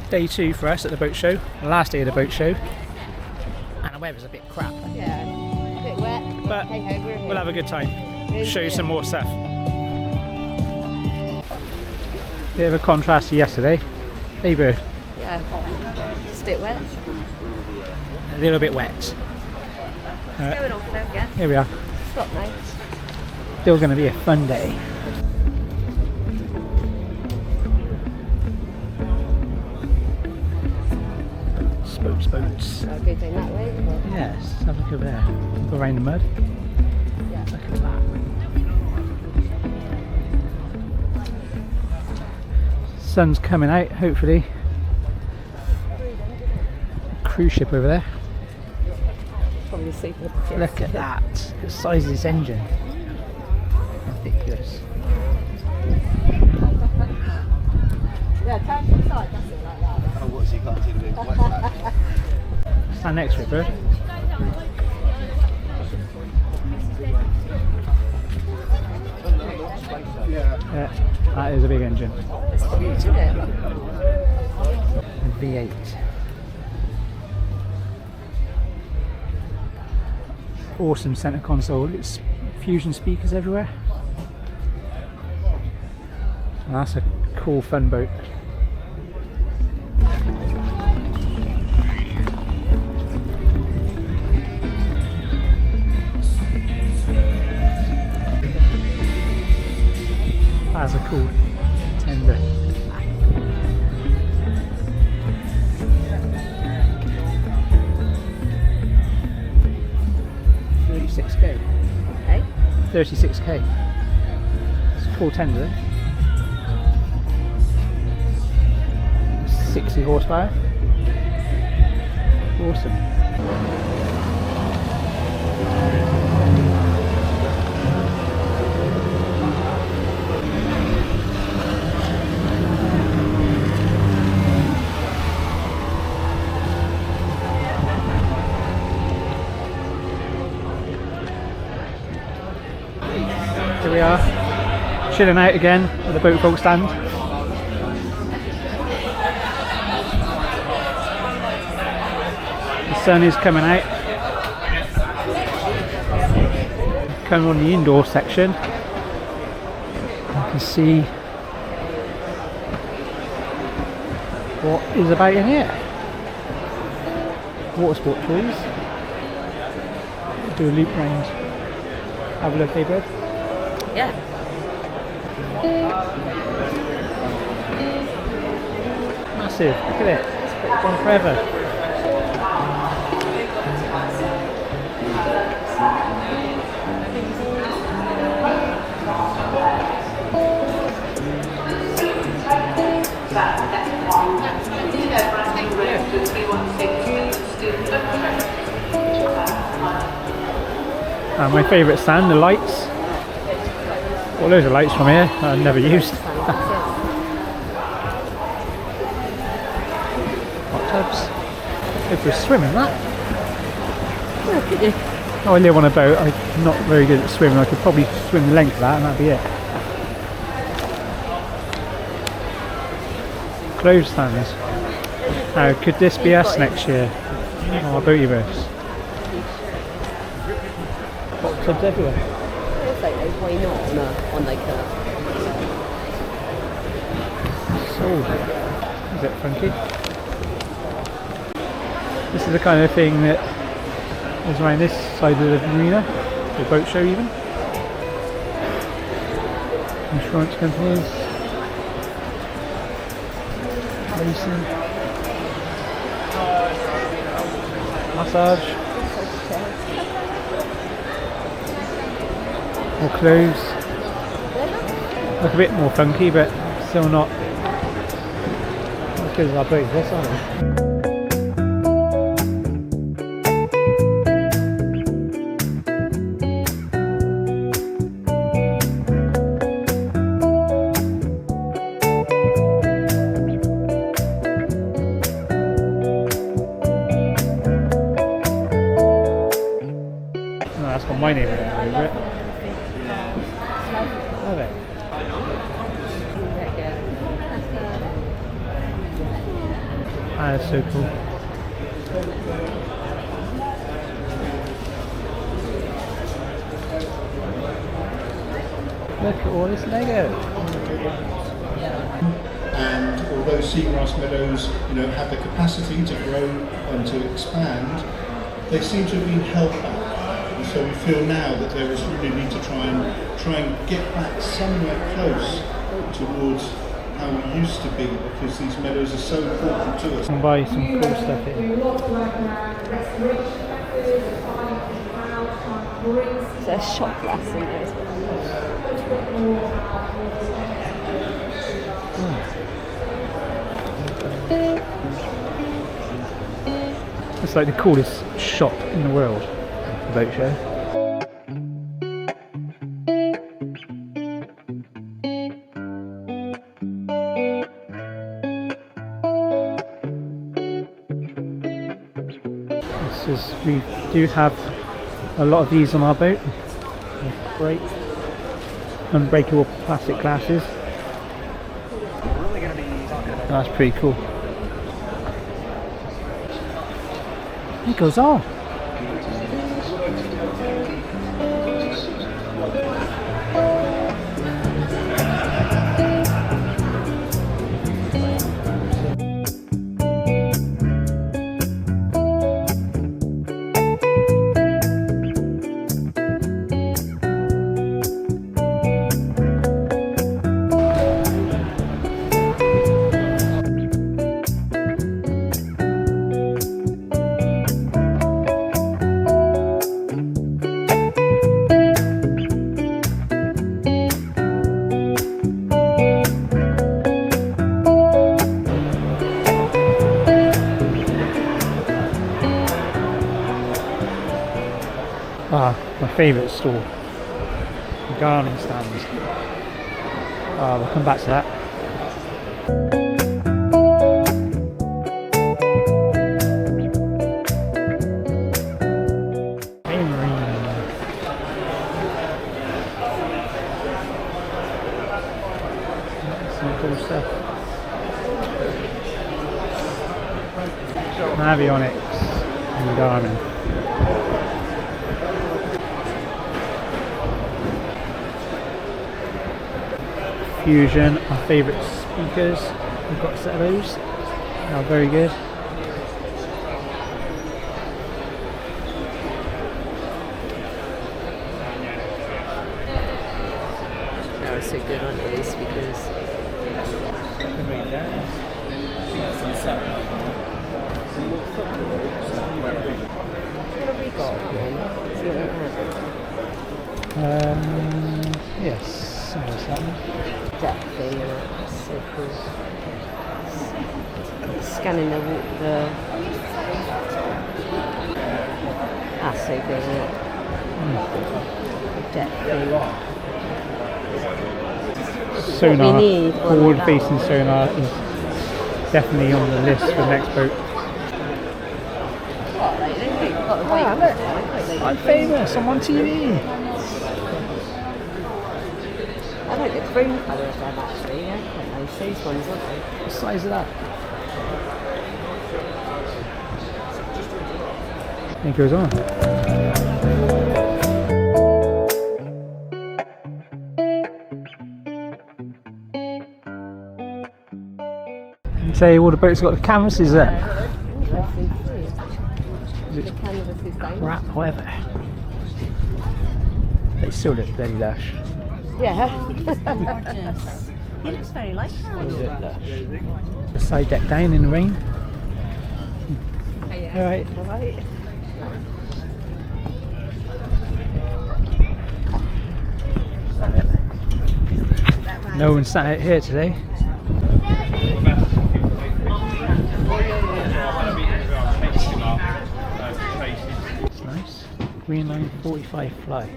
Day 2 for us at the boat show, the last day of the boat show, and the weather's a bit crap. Yeah, a bit wet, but hey ho, we're here. We'll have a good time. Show you some more stuff. Bit of a contrast to yesterday. Hey bird. Yeah, it's a bit wet. A little bit wet. It's going off though again. Here we are. Stop now. Still going to be a fun day. Boats. I'll go down that way. Or... Yes, have a look over there. Go around the mud. Yeah. Look at that. Sun's coming out, hopefully. Cruise ship over there. Probably super. Look at that. The size of this engine. Ridiculous. Yeah, turn to the side, that's it, like that. Oh, what, so you can't see the big white flag? Stand next to it, bird. Yeah, that is a big engine. It's huge, isn't it? V8. Awesome centre console. It's fusion speakers everywhere. And that's a cool, fun boat. That's a cool tender. $36K. Hey? 36K. It's a cool tender. 60 horsepower. Awesome. Here we are, chilling out again at the Boatfolk stand. The sun is coming out. Coming on the indoor section, you can see what is about in here. Water sport toys. Do a loop round. Have a look, hey bird. Yeah. Massive, look at it. It's gone forever. And my favourite stand, the lights. Got loads of lights from here that I've never used. Hot tubs. Go for a swim in that. Look at you. Oh, I live on a boat. I'm not very good at swimming. I could probably swim the length of that and that'd be it. Clothes stands. Now, could this be us next year? Oh, our boatyverse. Hot tubs everywhere. It's like, why not on like a... So, is it funky? This is the kind of thing that is around this side of the marina, the boat show even. Insurance companies, racing, massage, more clothes. Look a bit more funky, but still not as good as our boat this, are they? That's got my name over it. Love it. That is so cool. Look at all this Lego. And although seagrass meadows, have the capacity to grow and to expand, they seem to have been held back. And so we feel now that there is really need to try and get back somewhere close towards how it used to be, because these meadows are so important to us. You can buy some cool stuff here. So a shot glass in there as well. It's like the coolest shop in the world, the boat show. We do have a lot of these on our boat. Great unbreakable plastic glasses. That's pretty cool. It goes on. My favourite store, the gardening stands. We'll come back to that. Some cool stuff. Avionics and Garmin. Fusion, our favourite speakers. We've got a set of those. They are very good. They were so good, aren't they, these speakers? What have we got? Yes, something. That thing, that's so cool. Scanning the that's so good, isn't it? Depth thing. Sonar, forward facing sonar is definitely on the list for the next boat. I'm famous, I'm on TV. I like the green colour of them actually, yeah. Quite nice, these ones, aren't they? What the size of that? It goes on. You say all the boats got the canvases there. Interesting. Is it The canvas is down. crap, whatever. They still look very lush. Yeah. Gorgeous. He looks very like that. The side deck down in the rain. Alright. Alright. No one sat out here today. It's nice. Green line 45 fly.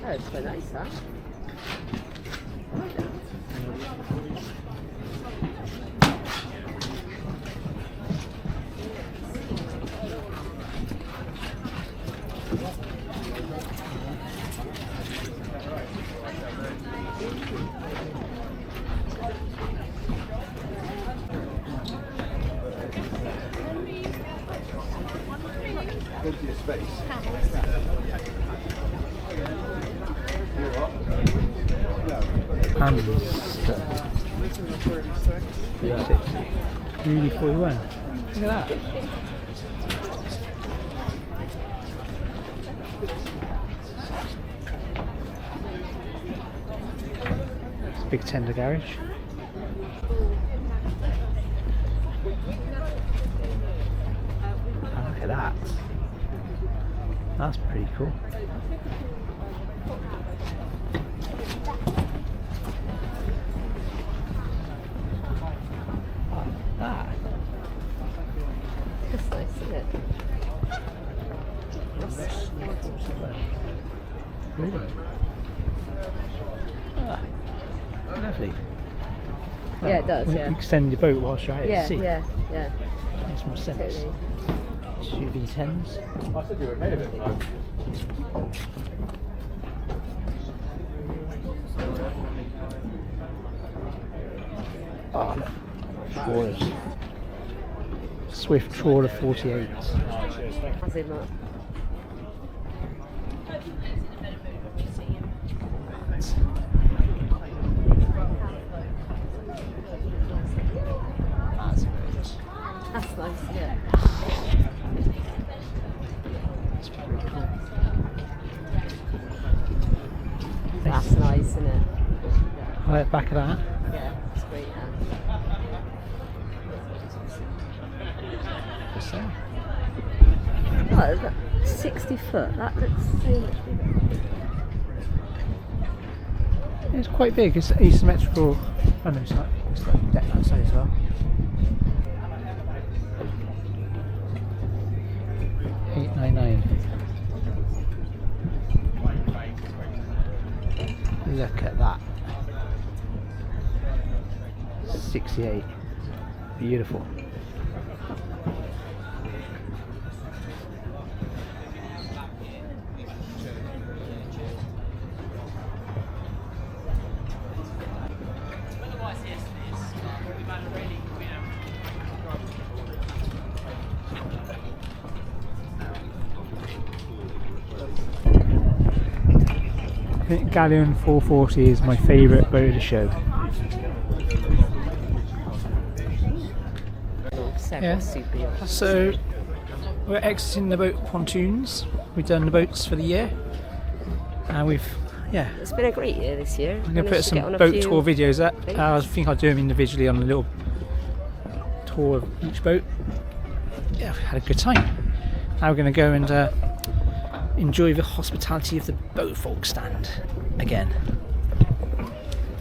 Oh, it's quite nice, huh? space. Really 41. Look at that. It's a big tender garage. Oh, look at that. That's pretty cool. That. That's nice, isn't it? Really? Ah, lovely. Yeah, it does, You yeah. extend your boat whilst you're out Yeah, at sea. yeah, yeah. Makes more sense. Totally. SUV10s. I said you were ahead of it, though. Oh, look. Trawlers. Swift Trawler 48. As in that. That's great. That's nice, yeah. That's pretty cool. That's nice, isn't it? Right at the back of that. Yeah, it's great, yeah. Just so. Oh, look, 60 foot, that looks so much bigger. It's quite big. It's asymmetrical. Oh no, it's not. It's got a deck outside as well. 899. Look at that. 68. Beautiful. I think Galleon 440 is my favourite boat of the show. Several Yeah. super yachts. So we're exiting the boat pontoons. We've done the boats for the year, and It's been a great year this year. I'm going to put some boat tour videos up. I think I'll do them individually on a little tour of each boat. Yeah, I've had a good time. Now we're going to go and enjoy the hospitality of the Boatfolk stand again.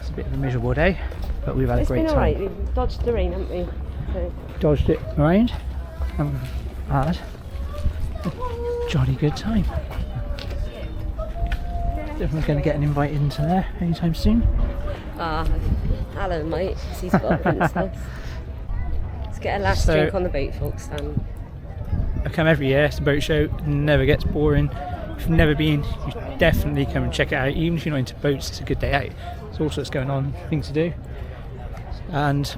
It's a bit of a miserable day, but we've had a great It's been time. alright, we've dodged the rain, haven't we? So, Dodged it around and had a jolly good time. Definitely going to get an invite into there anytime soon. Alan might, 'cause he's got a prince house. Let's get a last So- drink on the Boatfolk stand. I come every year, it's a boat show, never gets boring. If you've never been, you should definitely come and check it out. Even if you're not into boats, it's a good day out. There's all sorts going on, things to do. And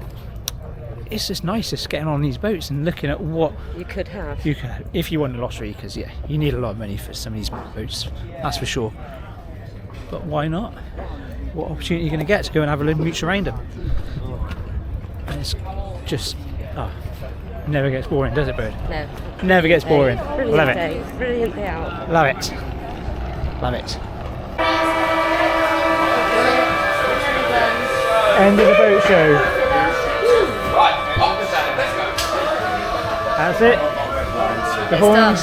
it's just nice just getting on these boats and looking at what You could have. you can, if you won the lottery, because yeah, you need a lot of money for some of these boats, that's for sure. But why not? What opportunity are you going to get to go and have a little mooch around them? And it's just, never gets boring, does it, Bird? No. Never gets boring. Brilliant Love it. day. Brilliant day out. Love it. Love it. End of the boat show. That's it. The horns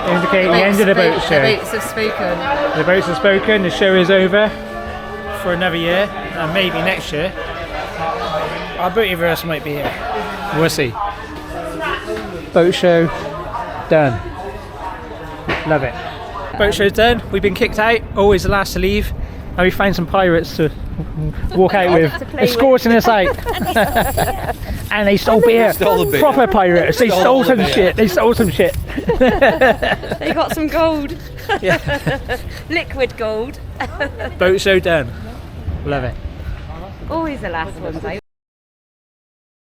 indicate the end of the boat show. The boats have spoken. The boats have spoken. The show is over for another year, and maybe next year our boativerse might be here. We'll see. Boat show done. Love it. Boat show's done. We've been kicked out. Always the last to leave. And we found some pirates to walk out with, escorting us out. And they stole beer. Stole the beer. Proper pirates. They stole some shit. They stole some shit. They got some gold. Yeah. Liquid gold. Boat show done. Love it. Always the last one's out.